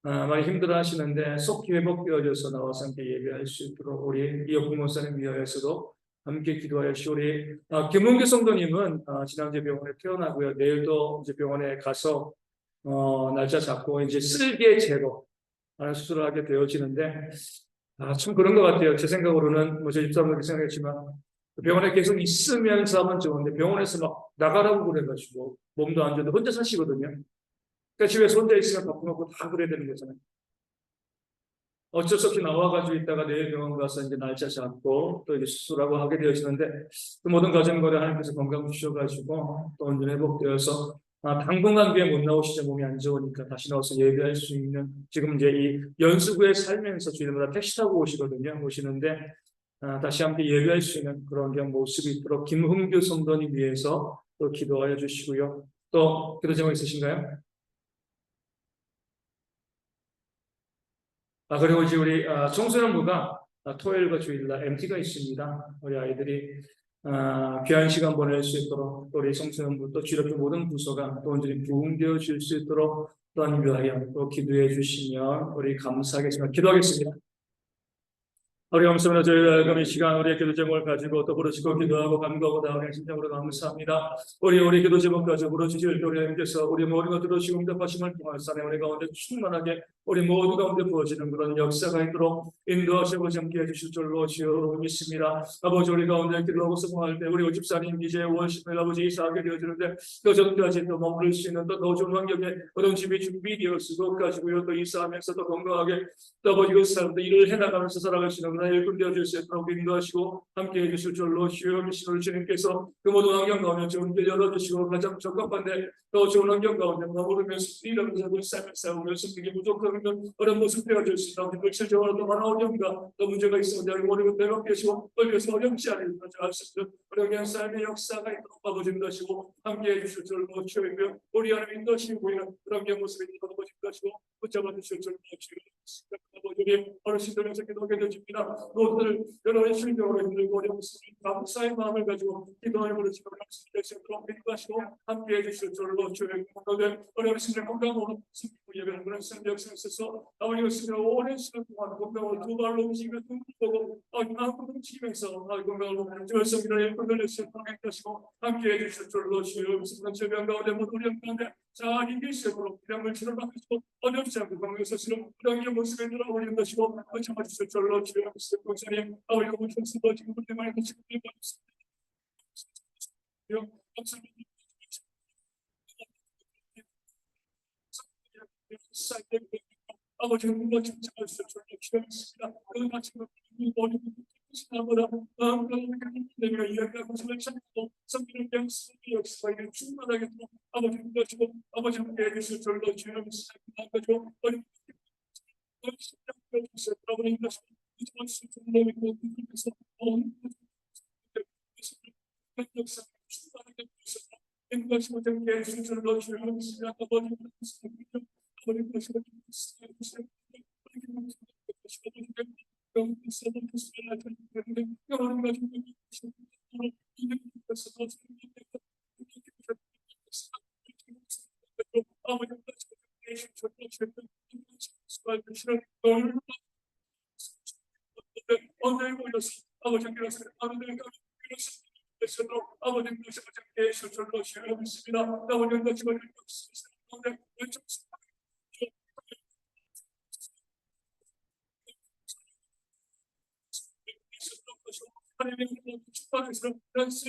많이 힘들어 하시는데 속히 회복되어져서 나와서 함께 예배할 수 있도록 우리 이혁국 목사님 위하여서도 함께 기도하여 주시고, 우리 김문규 성도님은 지난주에 병원에 퇴원하고요. 내일도 이제 병원에 가서 날짜 잡고 이제 쓸개 제거 하는 수술을 하게 되어지는데 참 그런 것 같아요. 제 생각으로는 제 집사람도 그렇게 생각했지만 병원에 계속 있으면서 하면 좋은데 병원에서 막 나가라고 그래가지고 몸도 안 좋은데 혼자 사시거든요. 그러니까 집에서 혼자 있으면 바쁘고 다 그래야 되는 거잖아요. 어쩔 수 없이 나와가지고 있다가 내일 병원 가서 이제 날짜 잡고 또 이제 수술하고 하게 되어지는데 그 모든 과정거리 하나님께서 건강 주셔가지고 또 온전히 회복되어서 당분간 교회 못 나오시죠. 몸이 안 좋으니까 다시 나와서 예배할 수 있는, 지금 이제 이 연수구에 살면서 주일마다 택시 타고 오시는데 다시 함께 예배할 수 있는 그런 모습이 있도록 김흥규 성도님 위해서 또 기도하여 주시고요. 또 기도 제목 있으신가요? 그리고 이제 우리 청소년부가 토요일과 주일날 MT가 있습니다. 우리 아이들이 귀한 시간 보낼 수 있도록 또 우리 청소년부 또 주일학교 모든 부서가 또 온전히 부흥되어 줄 수 있도록 또한 위하여 또 기도해 주시면 우리 감사하겠습니다. 기도하겠습니다. 우리 감사합니다. 저희가 이 시간 우리의 기도 제목을 가지고 또 부르시고 기도하고 감사하고 나오는 심정으로 감사합니다. 우리 기도 제목 가지고 부르시실 우리 하나님께서 우리 모두가 들으시고 응답하심을 통해서 우리 가운데 충만하게 우리 모두 가운데 부어지는 그런 역사가 있도록 인도하시고 함께 해주실 줄로 주여 믿습니다. 아버지 우리 가운데 기도하고 성공할 때 우리 집사님 이제 5월 10일 아버지 이사하게 되어지는데 또 전까지 또 머무를 수 있는 또 더 좋은 환경에 어떤 집이 준비되었을 것 가지고요. 또 이사하면서 또 건강하게 또 아버지 그 사람들 일을 해나가면서 살아갈 수 있는 일꾼 되어줄 수 있도록 인도하시고 함께 해주실 줄로 주여 믿으시는 주님께서 그 모든 환경 가운데 좋은 길 열어주시고 가장 적합한데 더 좋은 환경 가운데 머무르면서 일하면서 삶을 싸우면서 그게 부족하면 그런 모습 되어줄 수 있도록 실적으로 또 하나 어려움과 또 문제가 있어서 우리가 배롭게 하시고 그래서 어렵지 않은 할수 있는 어려운 삶의 역사가 있도록 아버지 인도하시고 함께 해주실 줄로 주여 우리 하나님 인도하시고 보이는 그런 모습이 있도록 아버지 인도하시고 붙잡아 주실 줄로 주여 아버지 어르신들에서 기도하게 되십니다. 모두들 여러 실명으로 힘들고 어려운 감사의 마음을 가지고 기도하여 부르시고 말씀되시도록 인도하시고 함께 해주실 줄로 주여 어려우신들 건강으로 숨기고 예배하는 그런 삶의 역사에 있어서 아버지가 쓰며 오랜 시간 동안 건강으로 두 발로 움직이며 보고 마음으로 움직이면서 건강으로 주어서 일꾼을 내시고 함께 해주실 줄로 주여 질병 가운데 모두 우리 가운데 잘 이길 수 있도록 병을 치료받고 어렵지 않고 건강에서 치료 그런 모습에 들어 올리는 것이고 참아주실 줄로 주여 목사님 아버지가 모셔서 지금 우리 많이 같이 아버지 우리가 진짜할 수 있도록 기도하겠습니다. 그 같이 머리 보다 내가 이야기하고 찾고 성기를 위한 역사가 있는 충만하게 아버지 가지고 아버지 함께 해주실 줄로 주여 믿습니다. 가지고 아버지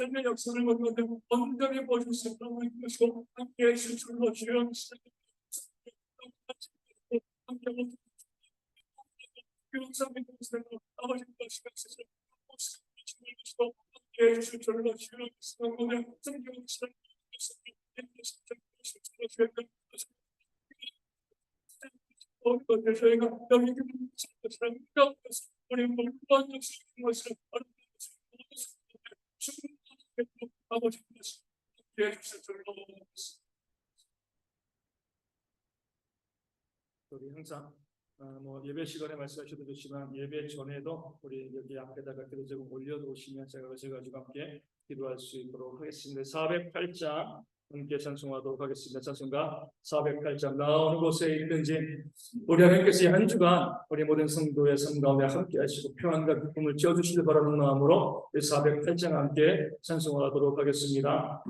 삶의 역사를 보는데 온전히 보실 수 있도록 것이고 함께 해주실 줄로 주여 믿습니다. 아버지 예수 절로 주여 성공에 성경을 저희가 여기 우리 모든 것을 아버지 예수 절로 우리 항상 예배 시간에 말씀하셔도 좋지만 예배 전에도 우리 여기 앞에다가 기도 제목 올려놓으시면 제가 가지고 함께 기도할 수 있도록 하겠습니다. 408장 함께 찬송하도록 하겠습니다. 찬송가 408장 나오는 곳에 있든지 우리 하나님께서 한 주간 우리 모든 성도의 삶 가운데 함께 하시고 평안과 기쁨을 지어주시길 바라는 마음으로 408장 함께 찬송하도록 하겠습니다.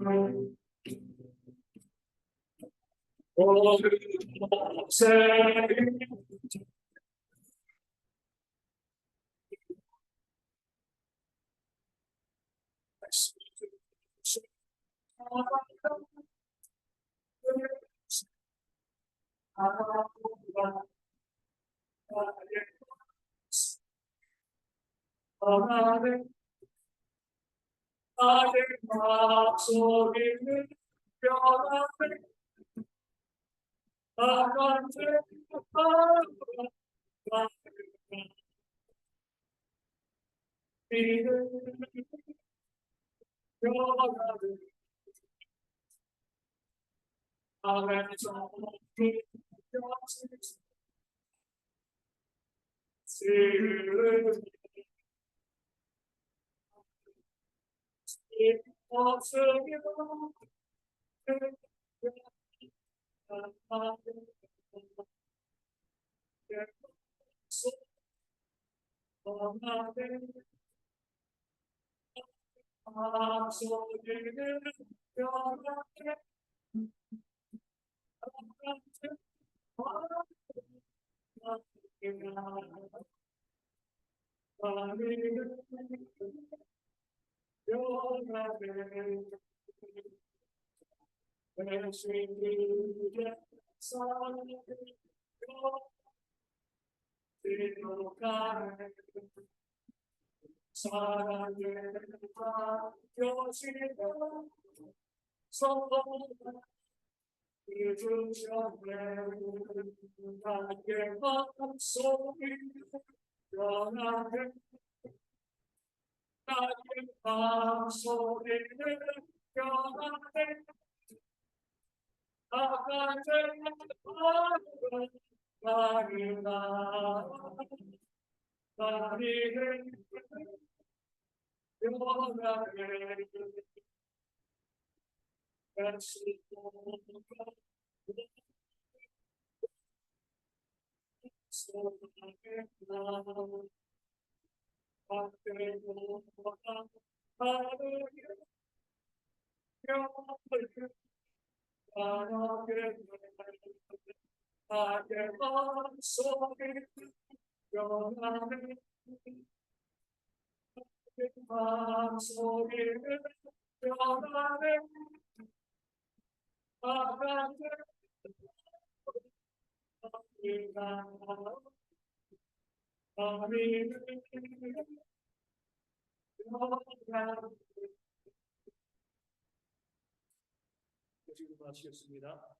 지금 마치겠습니다.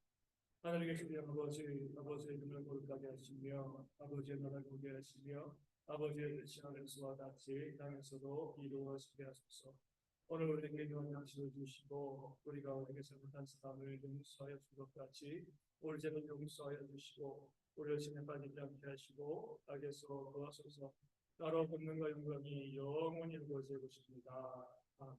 하늘에 계신 우리 아버지, 아버지의 이름을 거룩하게 하시며 아버지의 나라를 보게 하시며 아버지의 뜻이 하늘에서와 같이 땅에서도 이루어지게 하소서. 오늘 우리에게 좋은 양식을 주시고 우리가 우리에게 잘못한 사람을 용서하여 준 것 같이 우리 죄를 용서하여 주시고 우리를 시험에 빠지지 않게 하시고 악에서 구하소서. 나로 권능과 영광이 영원히 이루어지고 싶습니다. 아멘.